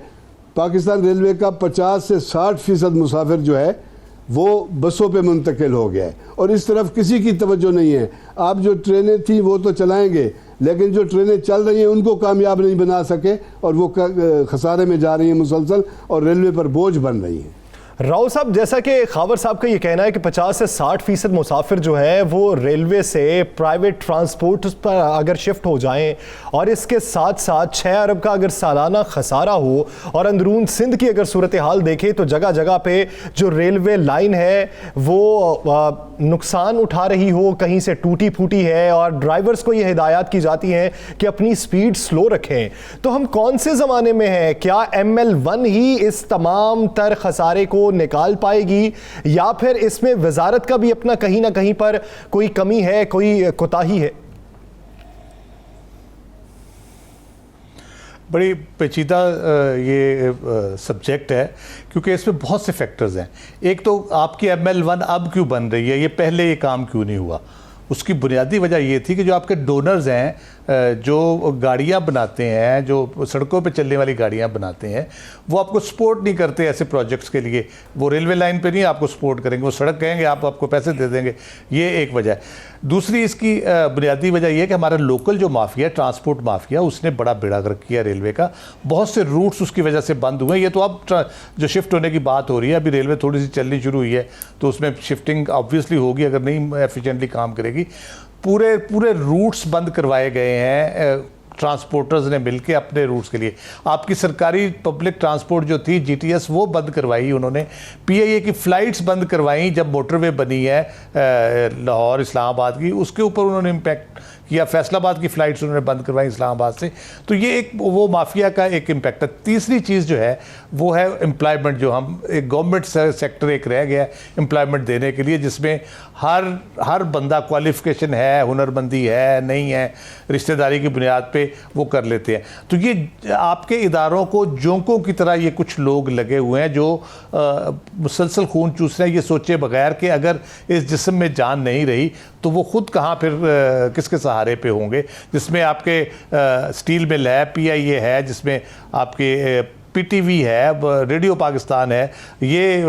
पाकिस्तान रेलवे का 50 से 60% मुसाफिर जो है वो बसों पे मुंतकिल हो गया है और इस तरफ किसी की तवज्जो नहीं है। आप जो ट्रेनें थी वो तो चलाएंगे, लेकिन जो ट्रेनें चल रही हैं उनको कामयाब नहीं बना सके और वो खसारे में जा रही हैं मुसलसल और रेलवे पर बोझ बन रही हैं। राव साहब, जैसा कि खावर साहब का ये कहना है कि 50 से 60% मुसाफिर जो है वो रेलवे से प्राइवेट ट्रांसपोर्ट पर अगर शिफ्ट हो जाएं और इसके साथ साथ 6 अरब का अगर सालाना खसारा हो और अंदरून सिंध की अगर सूरत हाल देखें तो जगह जगह पे जो रेलवे लाइन है वो नुकसान उठा रही हो, कहीं से टूटी फूटी है और ड्राइवर्स को ये हिदायत की जाती हैं कि अपनी स्पीड स्लो रखें, तो हम कौन से ज़माने में हैं? क्या ML1 ही इस तमाम तर खसारे को निकाल पाएगी या फिर इसमें वजारत का भी अपना कहीं ना कहीं पर कोई कमी है, कोई कोताही है? बड़ी पेचीदा ये सब्जेक्ट है क्योंकि इसमें बहुत से फैक्टर्स हैं। एक तो आपकी ML1 अब क्यों बन रही है, ये पहले ये काम क्यों नहीं हुआ? उसकी बुनियादी वजह ये थी कि जो आपके डोनर्स हैं, जो गाड़ियाँ बनाते हैं, जो सड़कों पे चलने वाली गाड़ियाँ बनाते हैं, वो आपको सपोर्ट नहीं करते ऐसे प्रोजेक्ट्स के लिए। वो रेलवे लाइन पे नहीं आपको सपोर्ट करेंगे, वो सड़क कहेंगे, आपको पैसे दे देंगे। ये एक वजह है। दूसरी इसकी बुनियादी वजह यह है कि हमारा लोकल जो माफिया, ट्रांसपोर्ट माफिया, उसने बड़ा बेड़ा गर्क किया रेलवे का। बहुत से रूट्स उसकी वजह से बंद हुए। ये तो अब जो शिफ्ट होने की बात हो रही है, अभी रेलवे थोड़ी सी चलनी शुरू हुई है तो उसमें शिफ्टिंग ऑब्वियसली होगी अगर नहीं एफिशिएंटली काम करेगी। पूरे रूट्स बंद करवाए गए हैं ट्रांसपोर्टर्स ने मिलकर अपने रूट्स के लिए। आपकी सरकारी पब्लिक ट्रांसपोर्ट जो थी GTS वो बंद करवाई उन्होंने, PIA की फ़्लाइट्स बंद करवाई जब मोटरवे बनी है लाहौर इस्लामाबाद की, उसके ऊपर उन्होंने इम्पैक्ट किया। फैसलाबाद की फ़्लाइट्स उन्होंने बंद करवाई इस्लामाबाद से। तो ये एक वो माफिया का एक इम्पैक्ट है। तीसरी चीज़ जो है वो है एम्प्लॉयमेंट, जो हम एक गवर्नमेंट सेक्टर एक रह गया एम्प्लॉयमेंट देने के लिए, जिसमें हर बंदा क्वालिफिकेशन है, हुनरमंदी है, नहीं है, रिश्तेदारी की बुनियाद पे वो कर लेते हैं। तो ये आपके इदारों को जोंकों की तरह ये कुछ लोग लगे हुए हैं जो मुसलसल खून चूस रहे हैं, ये सोचे बगैर कि अगर इस जिस्म में जान नहीं रही तो वो खुद कहाँ फिर किसके सहारे पे होंगे। जिसमें आपके स्टील मिल है, PIA है, जिसमें आपके PTV है, रेडियो पाकिस्तान है, ये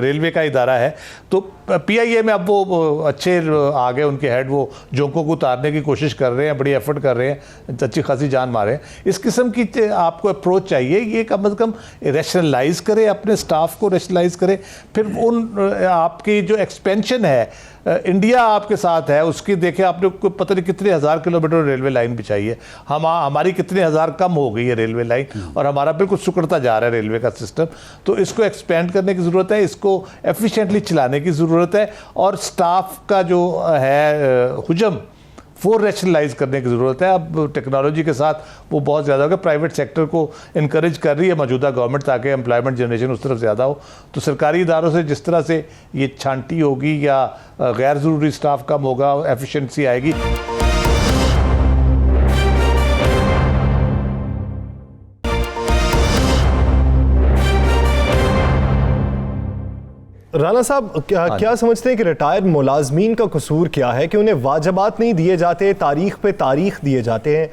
रेलवे का इदारा है। तो PIA में अब वो अच्छे आ गए, उनके हेड वो जोंकों को उतारने की कोशिश कर रहे हैं, बड़ी एफर्ट कर रहे हैं, अच्छी खासी जान मारे हैं। इस किस्म की आपको अप्रोच चाहिए। ये कम से कम रैशनलाइज करे, अपने स्टाफ को रैशनलाइज करे। फिर उन आपकी जो एक्सपेंशन है, इंडिया आपके साथ है, उसकी देखें आपने पता नहीं कितने हज़ार किलोमीटर रेलवे लाइन बिछाई है। हमारी कितने हज़ार कम हो गई है रेलवे लाइन, और हमारा बिल्कुल सिकुड़ता जा रहा है रेलवे का सिस्टम। तो इसको एक्सपेंड करने की ज़रूरत है, इसको एफिशिएंटली चलाने की ज़रूरत है, और स्टाफ का जो है हुजम वो रैशनलाइज करने की ज़रूरत है। अब टेक्नोलॉजी के साथ वो बहुत ज़्यादा हो गया। प्राइवेट सेक्टर को इनकरेज कर रही है मौजूदा गवर्नमेंट ताकि एम्प्लॉयमेंट जनरेशन उस तरफ ज़्यादा हो। तो सरकारी इदारों से जिस तरह से ये छांटी होगी या गैर ज़रूरी स्टाफ कम होगा, एफिशिएंसी आएगी। राना साहब, क्या समझते हैं कि रिटायर्ड मुलाजमीन का कसूर क्या है कि उन्हें वाजबात नहीं दिए जाते, तारीख पे तारीख दिए जाते हैं।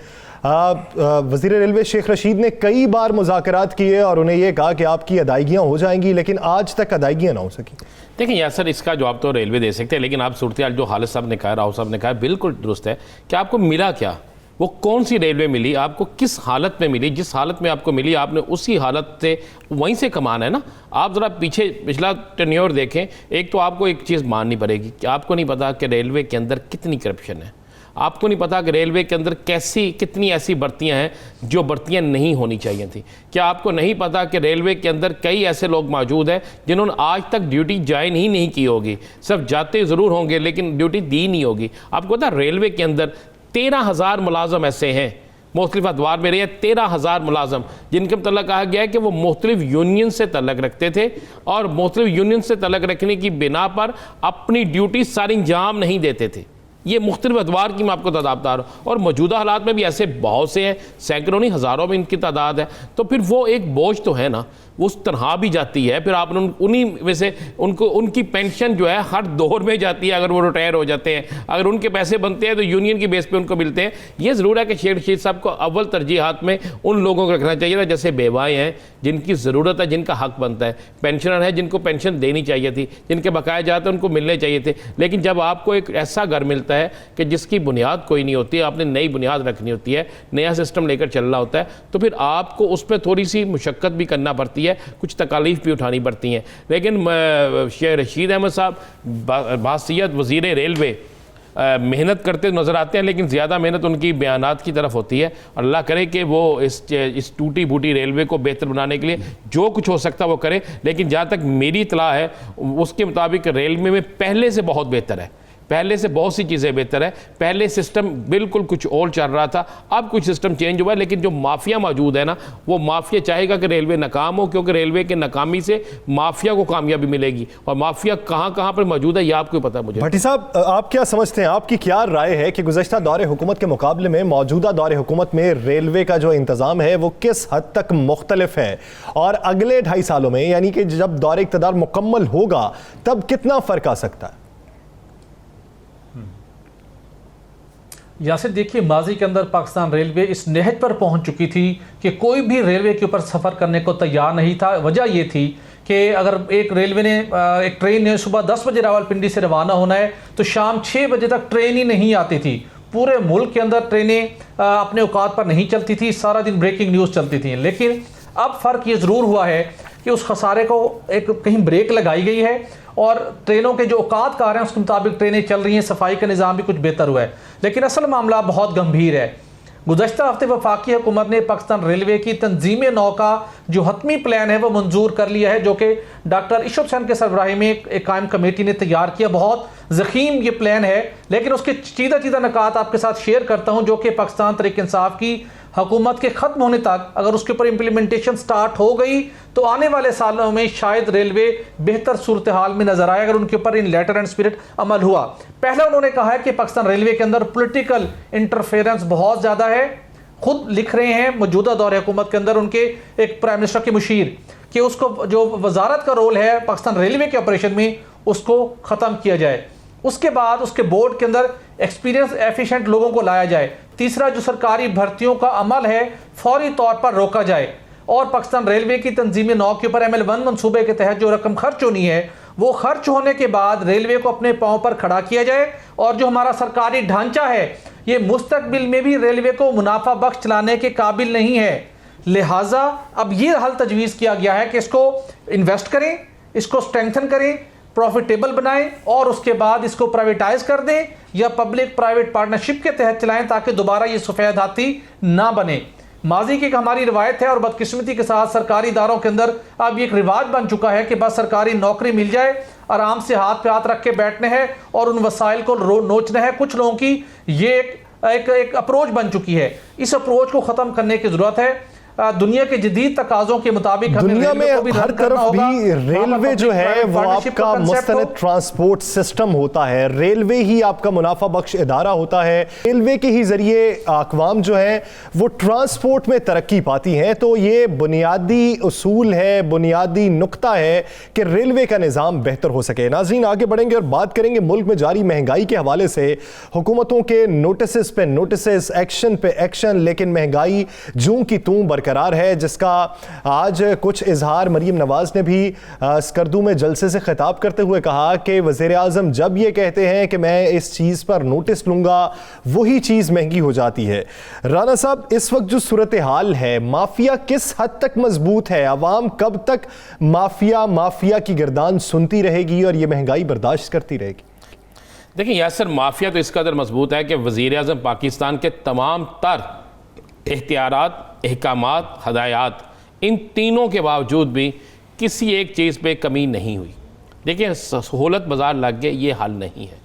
वज़ीर रेलवे शेख रशीद ने कई बार मुज़ाकरात किए और उन्हें यह कहा कि आपकी अदायगियाँ हो जाएंगी, लेकिन आज तक अदायगियाँ ना हो सकी। देखिए यार सर, इसका जवाब तो रेलवे दे सकते हैं, लेकिन आप सूरत जो हालिद साहब ने कहा, राव साहब ने कहा, बिल्कुल दुरुस्त है कि आपको मिला क्या, वो कौन सी रेलवे मिली, आपको किस हालत में मिली, जिस हालत में आपको मिली आपने उसी हालत से वहीं से कमाना है ना। आप ज़रा पिछला टेन्योर देखें। एक तो आपको एक चीज़ माननी पड़ेगी कि आपको नहीं पता कि रेलवे के अंदर कितनी करप्शन है, आपको नहीं पता कि रेलवे के अंदर कितनी ऐसी भर्तियां हैं जो भर्तियां नहीं होनी चाहिए थी। क्या आपको नहीं पता कि रेलवे के अंदर कई ऐसे लोग मौजूद हैं जिन्होंने आज तक ड्यूटी ज्वाइन ही नहीं की होगी, सिर्फ जाते ज़रूर होंगे लेकिन ड्यूटी दी नहीं होगी। आपको पता रेलवे के अंदर 13,000 मुलाजम ऐसे हैं, मुख्तलिफ अदवार में रहे 13,000 मुलाजम, जिनके मतलब कहा गया है कि वो मुख्तलिफ यूनियन से तल्लक रखते थे और मुख्तलिफ यूनियन से तल्लक रखने की बिना पर अपनी ड्यूटी सारी अंजाम नहीं देते थे। ये मुख्तलिफ अदवार की मैं आपको तादाद बता रहा हूँ, और मौजूदा हालात में भी ऐसे बहुत से हैं, सैकड़ों नहीं हज़ारों में इनकी तादाद है। तो फिर वो एक बोझ तो है ना, वो उस तरह भी जाती है। फिर आपने उन्हीं में से उनकी पेंशन जो है हर दौर में जाती है अगर वो रिटायर हो जाते हैं। अगर उनके पैसे बनते हैं तो यूनियन की बेस पे उनको मिलते हैं। ये ज़रूर है कि शेख रशीद साहब को अव्वल तरजीहात में उन लोगों को रखना चाहिए था जैसे बेवाएँ हैं, जिनकी ज़रूरत है, जिनका हक बनता है, पेंशनर है जिनको पेंशन देनी चाहिए थी, जिनके बकाए जाते हैं उनको मिलने चाहिए थे। लेकिन जब आपको एक ऐसा घर मिलता है कि जिसकी बुनियाद कोई नहीं होती, आपने नई बुनियाद रखनी होती है, नया सिस्टम लेकर चलना होता है, तो फिर आपको उस पर थोड़ी सी मुशक्क़त भी करना पड़ती है, कुछ तकालीफ भी उठानी पड़ती हैं। लेकिन शेख रशीद अहमद साहब बासियत वज़ीर रेलवे मेहनत करते नज़र आते हैं, लेकिन ज़्यादा मेहनत उनकी बयानात की तरफ होती है। अल्लाह करे कि वो इस टूटी फूटी रेलवे को बेहतर बनाने के लिए जो कुछ हो सकता है वो करे। लेकिन जहाँ तक मेरी इत्तला है उसके मुताबिक रेलवे में पहले से बहुत बेहतर है, पहले से बहुत सी चीज़ें बेहतर है। पहले सिस्टम बिल्कुल कुछ और चल रहा था, अब कुछ सिस्टम चेंज हुआ है, लेकिन जो माफिया मौजूद है ना, वो माफिया चाहेगा कि रेलवे नाकाम हो, क्योंकि रेलवे के नाकामी से माफिया को कामयाबी मिलेगी। और माफिया कहाँ कहाँ पर मौजूद है ये आपको पता है। मुझे भट्टी साहब, आप क्या समझते हैं, आपकी क्या राय है कि गुज़श्ता दौरे हुकूमत के मुकाबले में मौजूदा दौरे हुकूमत में रेलवे का जो इंतज़ाम है वो किस हद तक मुख्तलिफ है, और अगले 2.5 सालों में यानी कि जब दौरे इक़्तिदार मुकम्मल होगा तब कितना फ़र्क आ सकता है? यासिर, देखिए माजी के अंदर पाकिस्तान रेलवे इस नहज पर पहुंच चुकी थी कि कोई भी रेलवे के ऊपर सफ़र करने को तैयार नहीं था। वजह यह थी कि अगर एक ट्रेन ने सुबह 10 बजे रावलपिंडी से रवाना होना है तो शाम 6 बजे तक ट्रेन ही नहीं आती थी। पूरे मुल्क के अंदर ट्रेनें अपने औकात पर नहीं चलती थी, सारा दिन ब्रेकिंग न्यूज़ चलती थी। लेकिन अब फ़र्क ये ज़रूर हुआ है कि उस खसारे को एक कहीं ब्रेक लगाई गई है और ट्रेनों के जो औकात कार हैं उसके मुताबिक ट्रेनें चल रही हैं, सफाई का निज़ाम भी कुछ बेहतर हुआ है। लेकिन असल मामला बहुत गंभीर है। गुज़श्ता हफ्ते वफाकी हुकूमत ने पाकिस्तान रेलवे की तंजीम नौ का जो हतमी प्लान है वो मंजूर कर लिया है, जो कि डॉक्टर इशरत हुसैन के सरबराही में एक कायम कमेटी ने तैयार किया। बहुत ज़ख़ीम ये प्लान है, लेकिन उसके चीदा निकात आपके साथ शेयर करता हूँ, जो कि पाकिस्तान तहरीक इंसाफ की हुकूमत के ख़त्म होने तक अगर उसके ऊपर इम्प्लीमेंटेशन स्टार्ट हो गई तो आने वाले सालों में शायद रेलवे बेहतर सूरत हाल में नजर आए अगर उनके ऊपर इन लेटर एंड स्पिरिट अमल हुआ। पहले उन्होंने कहा है कि पाकिस्तान रेलवे के अंदर पॉलिटिकल इंटरफेरेंस बहुत ज़्यादा है। खुद लिख रहे हैं मौजूदा दौर हुकूमत के अंदर उनके एक प्राइम मिनिस्टर के मुशीर कि उसको जो वजारत का रोल है पाकिस्तान रेलवे के ऑपरेशन में उसको ख़त्म किया जाए। उसके बाद उसके बोर्ड के अंदर एक्सपीरियंस एफिशिएंट लोगों को लाया जाए। तीसरा, जो सरकारी भर्तियों का अमल है फौरी तौर पर रोका जाए और पाकिस्तान रेलवे की तंजीम नौ के ऊपर ML1 मनसूबे के तहत जो रकम खर्च होनी है वो खर्च होने के बाद रेलवे को अपने पांव पर खड़ा किया जाए। और जो हमारा सरकारी ढांचा है ये मुस्तकबिल में भी रेलवे को मुनाफा बख्श चलाने के काबिल नहीं है, लिहाजा अब ये हल तजवीज़ किया गया है कि इसको इन्वेस्ट करें, इसको स्ट्रेंथन करें, प्रॉफिटेबल बनाएं और उसके बाद इसको प्राइवेटाइज कर दें या पब्लिक प्राइवेट पार्टनरशिप के तहत चलाएं ताकि दोबारा ये सफ़ेद हाथी ना बने। माजी की हमारी रिवायत है और बदकिस्मती के साथ सरकारी इदारों के अंदर अब ये एक रिवाज बन चुका है कि बस सरकारी नौकरी मिल जाए, आराम से हाथ पे हाथ रख के बैठने हैं और उन वसाइल को नोचना है। कुछ लोगों की ये एक अप्रोच बन चुकी है। इस अप्रोच को ख़त्म करने की ज़रूरत है। दुनिया के जदीद तकाज़ों के मुताबिक दुनिया में हर तरफ भी रेलवे जो है वो आपका मुस्तनद ट्रांसपोर्ट सिस्टम होता है, रेलवे ही आपका मुनाफा बख्श इदारा होता है, रेलवे के ही जरिए अक़वाम जो है वो ट्रांसपोर्ट में तरक्की पाती हैं। तो ये बुनियादी उसूल है, बुनियादी नुक्ता है कि रेलवे का निज़ाम बेहतर हो सके। नाज़रीन, आगे बढ़ेंगे और बात करेंगे मुल्क में जारी महंगाई के हवाले से। हुकूमतों के नोटिस पे नोटिस, एक्शन पे एक्शन, लेकिन महंगाई जूं की तूं करार है, जिसका आज कुछ इजहार मरीम नवाज ने भी स्कर्दू में जलसे से खिताब करते हुए कहा कि वज़ीर आज़म जब ये कहते हैं कि मैं इस चीज़ पर नोटिस लूँगा वही चीज़ महंगी हो जाती है। राना साहब, इस वक्त जो सूरत हाल है, माफिया किस हद तक मजबूत है? अवाम कब तक माफिया की गर्दान सुनती रहेगी और ये महंगाई बर्दाश्त करती रहेगी? देखिए यासर, माफिया तो इस कदर मजबूत है कि वज़ीर आज़म पाकिस्तान के तमाम तर एहतियारात, अहकामात, हदायत, इन तीनों के बावजूद भी किसी एक चीज़ पे कमी नहीं हुई। देखिए, सहूलत बाज़ार लग गए, ये हल नहीं है।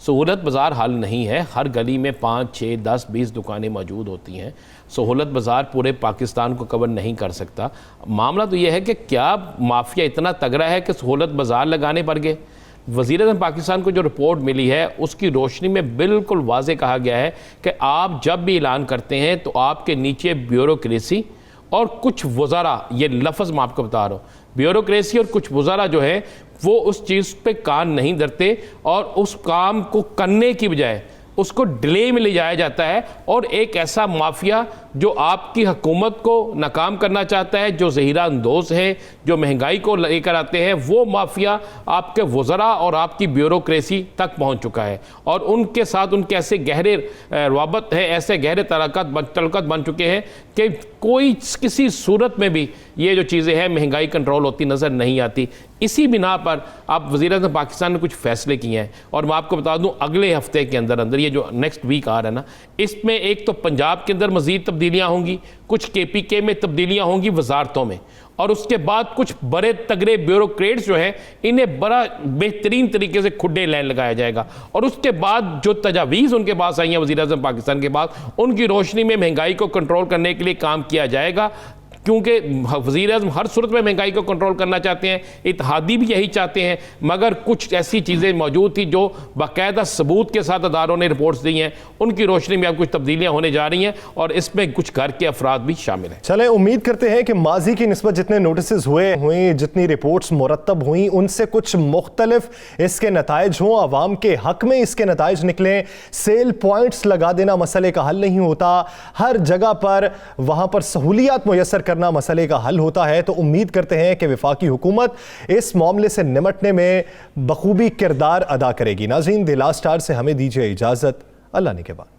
सहूलत बाज़ार हल नहीं है। हर गली में 5, 6, 10, 20 दुकानें मौजूद होती हैं। सहूलत बाज़ार पूरे पाकिस्तान को कवर नहीं कर सकता। मामला तो ये है कि क्या माफिया इतना तगड़ा है कि सहूलत बाज़ार लगाने पड़ गए? वज़ीर आज़म पाकिस्तान को जो रिपोर्ट मिली है उसकी रोशनी में बिल्कुल वाज़े कहा गया है कि आप जब भी ऐलान करते हैं तो आपके नीचे ब्यूरोक्रेसी और कुछ वज़रा, ये लफ्ज़ मैं आपको बता रहा हूँ, ब्यूरोक्रेसी और कुछ वज़रा जो है वो उस चीज़ पे कान नहीं धरते और उस काम को करने की बजाय उसको डिले में ले जाया जाता है। और एक ऐसा माफिया जो आपकी हुकूमत को नाकाम करना चाहता है, जो ज़हीरा अंदोज़ है, जो महंगाई को लेकर आते हैं, वो माफिया आपके वज़रा और आपकी ब्यूरोक्रेसी तक पहुंच चुका है और उनके साथ उनके ऐसे गहरे रवाबत है, ऐसे गहरे तलकत बन चुके हैं कि कोई किसी सूरत में भी ये जो चीज़ें हैं महंगाई कंट्रोल होती नज़र नहीं आती। इसी बिना पर आप वज़ीर आज़म पाकिस्तान ने कुछ फ़ैसले किए हैं और मैं आपको बता दूं अगले हफ्ते के अंदर ये जो नेक्स्ट वीक आ रहा है ना, इसमें एक तो पंजाब के अंदर मज़ीद तब्दीलियाँ होंगी, कुछ KPK में तब्दीलियाँ होंगी वजारतों में, और उसके बाद कुछ बड़े तगड़े ब्यूरोक्रेट्स जो हैं इन्हें बड़ा बेहतरीन तरीके से खुड्डे लाइन लगाया जाएगा। और उसके बाद जो तजावीज़ उनके पास आई हैं वज़ीर आज़म पाकिस्तान के पास, उनकी रोशनी में महंगाई को कंट्रोल करने के लिए काम किया जाएगा। क्योंकि वज़ीर आज़म हर सूरत में महंगाई को कंट्रोल करना चाहते हैं, इत्तेहादी भी यही चाहते हैं, मगर कुछ ऐसी चीज़ें मौजूद थी जो बाकायदा सबूत के साथ अदारों ने रिपोर्ट्स दी हैं, उनकी रोशनी में अब कुछ तब्दीलियाँ होने जा रही हैं और इसमें कुछ घर के अफराद भी शामिल हैं। चलें, उम्मीद करते हैं कि माजी की निस्बत जितने नोटिस हुए जितनी रिपोर्ट्स मुरतब हुई उनसे कुछ मुख्तलिफ इसके नताइज हों, आवाम के हक में इसके नताइज निकलें। सेल पॉइंट्स लगा देना मसले का हल नहीं होता, हर जगह पर वहाँ पर सहूलियात मुयस्सर करना मसले का हल होता है। तो उम्मीद करते हैं कि वफाकी हुकूमत इस मामले से निपटने में बखूबी किरदार अदा करेगी। नाज़रीन, द लास्ट आवर से हमें दीजिए इजाज़त। अल्लाह ने के बाद।